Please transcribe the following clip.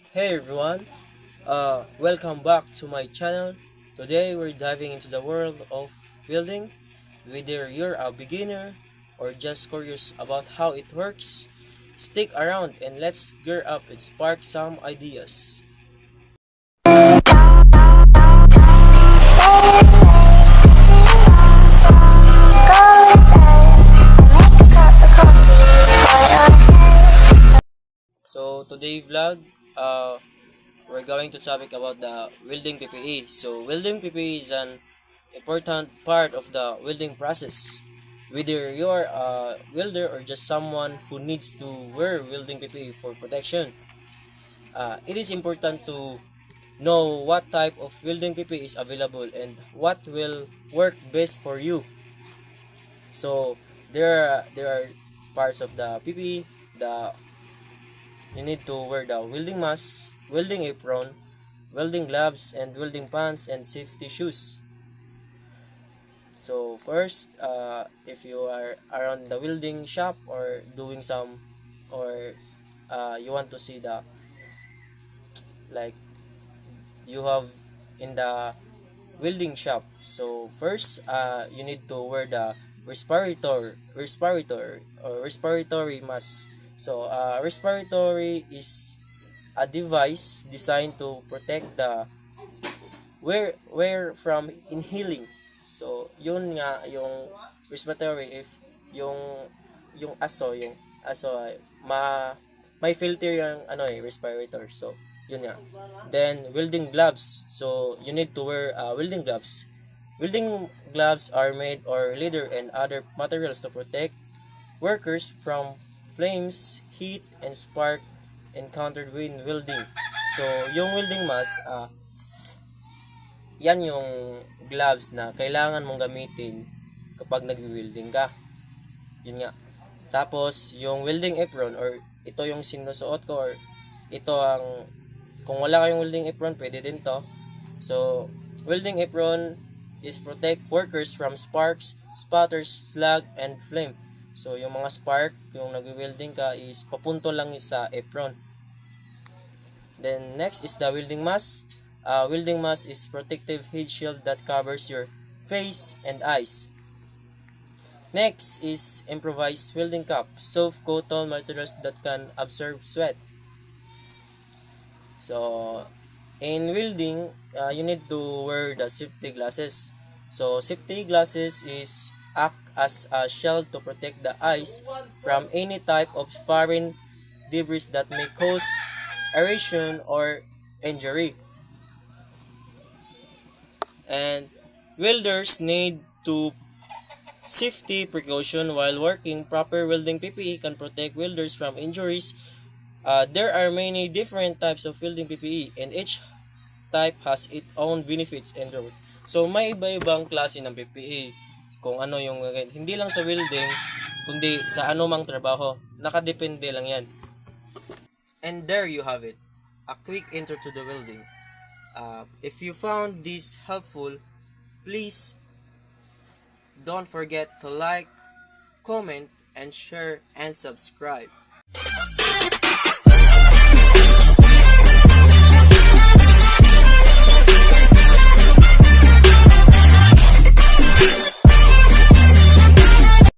Hey everyone, welcome back to my channel. Today we're diving into the world of building. Whether you're a beginner or just curious about how it works, stick around and let's gear up and spark some ideas. So today vlog, we're going to topic about the welding PPE. So welding PPE is an important part of the welding process. Whether you're a welder or just someone who needs to wear welding PPE for protection, it is important to know what type of welding PPE is available and what will work best for you. So there are parts of the PPE. The You need to wear the welding mask, welding apron, welding gloves, and welding pants and safety shoes. So first, if you are around the welding shop or doing some, or you want to see the, like, you have in the welding shop. So first, you need to wear the respiratory mask. So respiratory is a device designed to protect the wear from inhaling. So yun nga yung respiratory, if yung aso ay may filter yung respirator. So yun nga. Then welding gloves. So you need to wear welding gloves. Welding gloves are made or leather and other materials to protect workers from flames, heat, and spark encountered when welding. So yung welding mask, yan yung gloves na kailangan mong gamitin kapag nag-welding ka. Yun nga. Tapos, yung welding apron, or ito yung sinusuot ko, or ito ang, kung wala kayong welding apron, pwede din to. So, welding apron is protect workers from sparks, sputters, slag, and flame. So, yung mga spark, yung nag-welding ka, is papunto lang sa apron. Then next is the welding mask. Welding mask is protective head shield that covers your face and eyes. Next is improvised welding cap, soft cotton materials that can absorb sweat. So in welding, you need to wear the safety glasses. So safety glasses is act as a shield to protect the eyes from any type of foreign debris that may cause abrasion or injury. And welders need to safety precaution while working. Proper welding PPE can protect welders from injuries. There are many different types of welding PPE and each type has its own benefits and reward. So may iba-ibang klase ng PPE kung ano yung hindi lang sa welding kundi sa anumang trabaho. Nakadepende lang yan. And there you have it. A quick intro to the welding. If you found this helpful, please don't forget to like, comment, and share and subscribe.